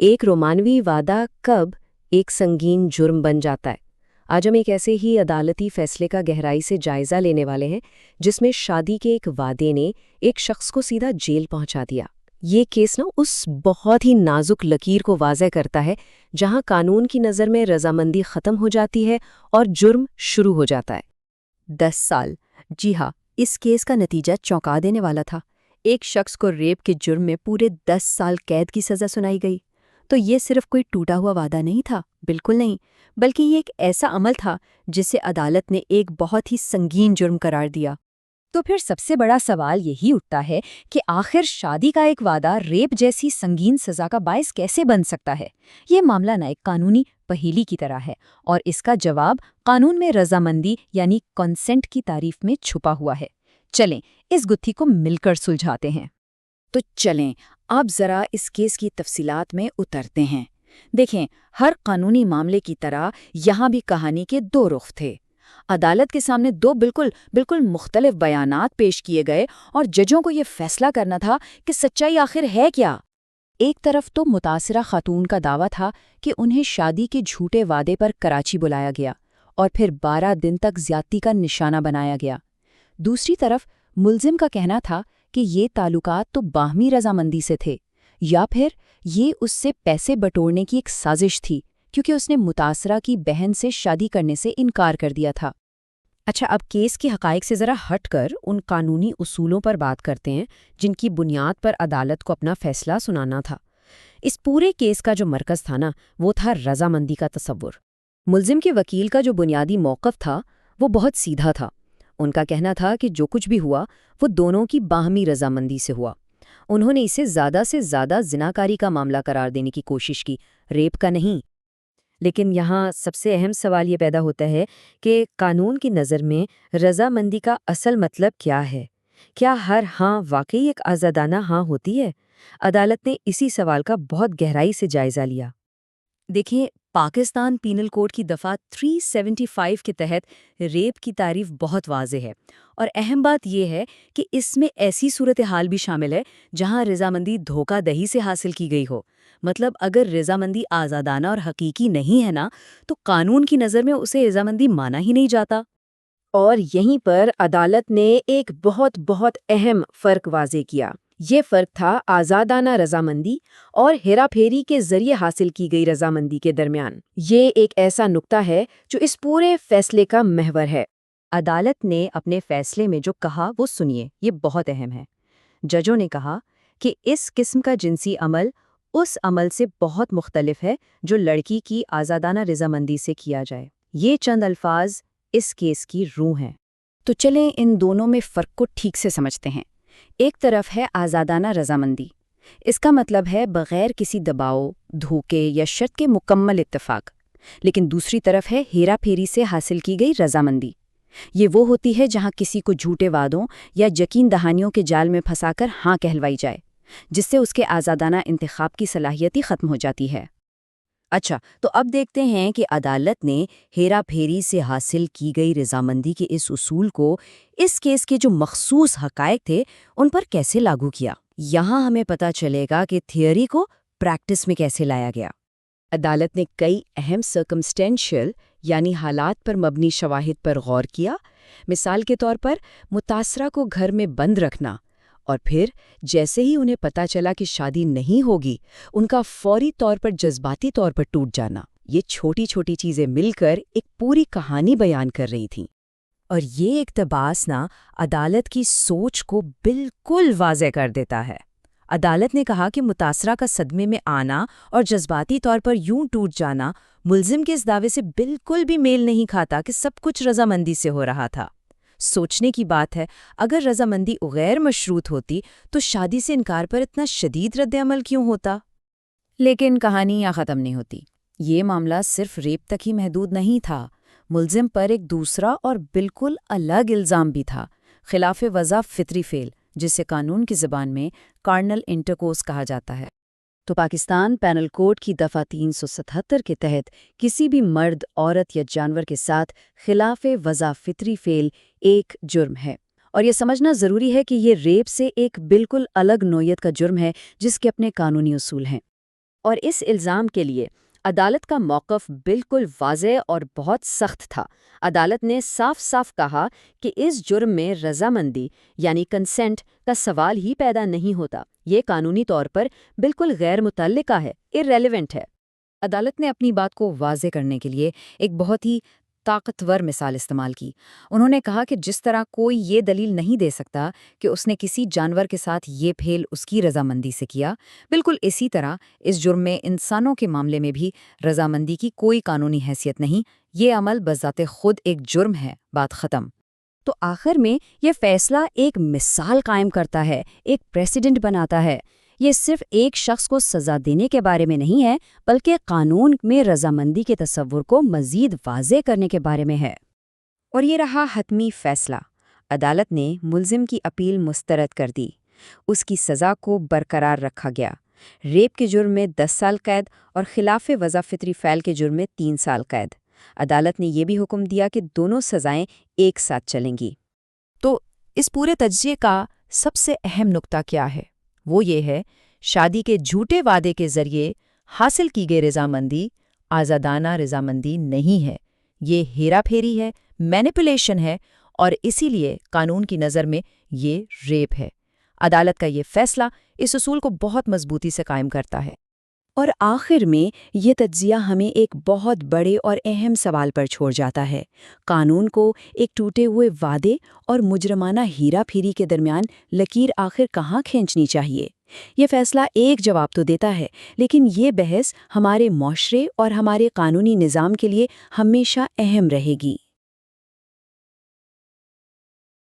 ایک رومانوی وعدہ کب ایک سنگین جرم بن جاتا ہے؟ آج ہم ایک ایسے ہی عدالتی فیصلے کا گہرائی سے جائزہ لینے والے ہیں جس میں شادی کے ایک وعدے نے ایک شخص کو سیدھا جیل پہنچا دیا۔ یہ کیس اس بہت ہی نازک لکیر کو واضح کرتا ہے جہاں قانون کی نظر میں رضامندی ختم ہو جاتی ہے اور جرم شروع ہو جاتا ہے۔ 10 سال، جی ہاں، اس کیس کا نتیجہ چونکا دینے والا تھا۔ ایک شخص کو ریپ کے جرم میں پورے 10 سال قید کی سزا سنائی گئی۔ تو یہ صرف کوئی ٹوٹا ہوا وعدہ نہیں تھا، بالکل نہیں، بلکہ یہ ایک ایسا عمل تھا جسے عدالت نے ایک بہت ہی سنگین جرم قرار دیا۔ تو پھر سب سے بڑا سوال یہی اٹھتا ہے کہ آخر شادی کا ایک وعدہ ریپ جیسی سنگین سزا کا باعث کیسے بن سکتا ہے؟ یہ معاملہ نہ ایک قانونی پہیلی کی طرح ہے، اور اس کا جواب قانون میں رضامندی یعنی کنسنٹ کی تعریف میں چھپا ہوا ہے۔ چلیں اس گتھی کو مل کر سلجھاتے ہیں۔ تو چلیں آپ ذرا اس کیس کی تفصیلات میں اترتے ہیں۔ دیکھیں، ہر قانونی معاملے کی طرح یہاں بھی کہانی کے 2 رخ تھے۔ عدالت کے سامنے 2 بالکل مختلف بیانات پیش کیے گئے اور ججوں کو یہ فیصلہ کرنا تھا کہ سچائی آخر ہے کیا۔ ایک طرف تو متاثرہ خاتون کا دعویٰ تھا کہ انہیں شادی کے جھوٹے وعدے پر کراچی بلایا گیا اور پھر 12 دن تک زیادتی کا نشانہ بنایا گیا۔ دوسری طرف ملزم کا کہنا تھا کہ یہ تعلقات تو باہمی رضامندی سے تھے، یا پھر یہ اس سے پیسے بٹورنے کی ایک سازش تھی کیونکہ اس نے متاثرہ کی بہن سے شادی کرنے سے انکار کر دیا تھا۔ اچھا، اب کیس کے حقائق سے ذرا ہٹ کر ان قانونی اصولوں پر بات کرتے ہیں جن کی بنیاد پر عدالت کو اپنا فیصلہ سنانا تھا۔ اس پورے کیس کا جو مرکز تھا وہ تھا رضامندی کا تصور۔ ملزم کے وکیل کا جو بنیادی موقف تھا وہ بہت سیدھا تھا۔ ان کا کہنا تھا کہ جو کچھ بھی ہوا وہ دونوں کی باہمی رضامندی سے ہوا۔ انہوں نے اسے زیادہ سے زیادہ زناکاری کا معاملہ قرار دینے کی کوشش کی، ریپ کا نہیں۔ لیکن یہاں سب سے اہم سوال یہ پیدا ہوتا ہے کہ قانون کی نظر میں رضامندی کا اصل مطلب کیا ہے؟ کیا ہر ہاں واقعی ایک آزادانہ ہاں ہوتی ہے؟ عدالت نے اسی سوال کا بہت گہرائی سے جائزہ لیا۔ دیکھیں، پاکستان پینل کوڈ کی دفعہ 375 کے تحت ریپ کی تعریف بہت واضح ہے، اور اہم بات یہ ہے کہ اس میں ایسی صورتحال بھی شامل ہے جہاں رضامندی دھوکہ دہی سے حاصل کی گئی ہو۔ مطلب اگر رضامندی آزادانہ اور حقیقی نہیں ہے تو قانون کی نظر میں اسے رضامندی مانا ہی نہیں جاتا۔ اور یہیں پر عدالت نے ایک بہت اہم فرق واضح کیا۔ یہ فرق تھا آزادانہ رضامندی اور ہیرا پھیری کے ذریعے حاصل کی گئی رضامندی کے درمیان۔ یہ ایک ایسا نقطہ ہے جو اس پورے فیصلے کا محور ہے۔ عدالت نے اپنے فیصلے میں جو کہا وہ سنیے، یہ بہت اہم ہے۔ ججوں نے کہا کہ اس قسم کا جنسی عمل اس عمل سے بہت مختلف ہے جو لڑکی کی آزادانہ رضامندی سے کیا جائے۔ یہ چند الفاظ اس کیس کی روح ہیں۔ تو چلیں ان دونوں میں فرق کو ٹھیک سے سمجھتے ہیں۔ ایک طرف ہے آزادانہ رضامندی۔ اس کا مطلب ہے بغیر کسی دباؤ، دھوکے یا شرط کے مکمل اتفاق۔ لیکن دوسری طرف ہے ہیرا پھیری سے حاصل کی گئی رضامندی۔ یہ وہ ہوتی ہے جہاں کسی کو جھوٹے وعدوں یا یقین دہانیوں کے جال میں پھنسا کر ہاں کہلوائی جائے، جس سے اس کے آزادانہ انتخاب کی صلاحیت ہی ختم ہو جاتی ہے۔ اچھا، تو اب دیکھتے ہیں کہ عدالت نے ہیرا پھیری سے حاصل کی گئی رضامندی کے اس اصول کو اس کیس کے جو مخصوص حقائق تھے ان پر کیسے لاگو کیا۔ یہاں ہمیں پتہ چلے گا کہ تھیوری کو پریکٹس میں کیسے لایا گیا۔ عدالت نے کئی اہم سرکمسٹینشل یعنی حالات پر مبنی شواہد پر غور کیا۔ مثال کے طور پر متاثرہ کو گھر میں بند رکھنا، اور پھر جیسے ہی انہیں پتہ چلا کہ شادی نہیں ہوگی ان کا فوری طور پر جذباتی طور پر ٹوٹ جانا۔ یہ چھوٹی چھوٹی چیزیں مل کر ایک پوری کہانی بیان کر رہی تھیں۔ اور یہ اقتباس عدالت کی سوچ کو بالکل واضح کر دیتا ہے۔ عدالت نے کہا کہ متاثرہ کا صدمے میں آنا اور جذباتی طور پر یوں ٹوٹ جانا ملزم کے اس دعوے سے بالکل بھی میل نہیں کھاتا کہ سب کچھ رضامندی سے ہو رہا تھا۔ سوچنے کی بات ہے، اگر رضامندی غیر مشروط ہوتی تو شادی سے انکار پر اتنا شدید رد عمل کیوں ہوتا؟ لیکن کہانی یہاں ختم نہیں ہوتی۔ یہ معاملہ صرف ریپ تک ہی محدود نہیں تھا۔ ملزم پر ایک دوسرا اور بالکل الگ الزام بھی تھا، خلاف وضع فطری فعل، جسے قانون کی زبان میں کارنل انٹرکورس کہا جاتا ہے۔ تو پاکستان پینل کوڈ کی دفعہ 377 کے تحت کسی بھی مرد، عورت یا جانور کے ساتھ خلاف وضع فطری فعل ایک جرم ہے، اور یہ سمجھنا ضروری ہے کہ یہ ریپ سے ایک بالکل الگ نوعیت کا جرم ہے جس کے اپنے قانونی اصول ہیں۔ اور اس الزام کے لیے عدالت کا موقف بالکل واضح اور بہت سخت تھا۔ عدالت نے صاف صاف کہا کہ اس جرم میں رضامندی یعنی کنسنٹ کا سوال ہی پیدا نہیں ہوتا، یہ قانونی طور پر بالکل غیر متعلقہ ہے، irrelevant ہے۔ عدالت نے اپنی بات کو واضح کرنے کے لیے ایک بہت ہی طاقتور مثال استعمال کی۔ انہوں نے کہا کہ جس طرح کوئی یہ دلیل نہیں دے سکتا کہ اس نے کسی جانور کے ساتھ یہ پھیل اس کی رضامندی سے کیا، بالکل اسی طرح اس جرم میں انسانوں کے معاملے میں بھی رضامندی کی کوئی قانونی حیثیت نہیں، یہ عمل بذات خود ایک جرم ہے، بات ختم۔ تو آخر میں یہ فیصلہ ایک مثال قائم کرتا ہے، ایک پریسیڈنٹ بناتا ہے۔ یہ صرف ایک شخص کو سزا دینے کے بارے میں نہیں ہے، بلکہ قانون میں رضامندی کے تصور کو مزید واضح کرنے کے بارے میں ہے۔ اور یہ رہا حتمی فیصلہ۔ عدالت نے ملزم کی اپیل مسترد کر دی، اس کی سزا کو برقرار رکھا گیا۔ ریپ کے جرم میں 10 سال قید اور خلاف وضع فطری فعل کے جرم میں 3 سال قید۔ عدالت نے یہ بھی حکم دیا کہ دونوں سزائیں ایک ساتھ چلیں گی۔ تو اس پورے تجزیے کا سب سے اہم نقطہ کیا ہے؟ وہ یہ ہے، شادی کے جھوٹے وعدے کے ذریعے حاصل کی گئی رضامندی آزادانہ رضامندی نہیں ہے، یہ ہیرا پھیری ہے، مینیپولیشن ہے، اور اسی لیے قانون کی نظر میں یہ ریپ ہے۔ عدالت کا یہ فیصلہ اس اصول کو بہت مضبوطی سے قائم کرتا ہے۔ اور آخر میں یہ تجزیہ ہمیں ایک بہت بڑے اور اہم سوال پر چھوڑ جاتا ہے۔ قانون کو ایک ٹوٹے ہوئے وعدے اور مجرمانہ ہیرا پھیری کے درمیان لکیر آخر کہاں کھینچنی چاہیے؟ یہ فیصلہ ایک جواب تو دیتا ہے، لیکن یہ بحث ہمارے معاشرے اور ہمارے قانونی نظام کے لیے ہمیشہ اہم رہے گی۔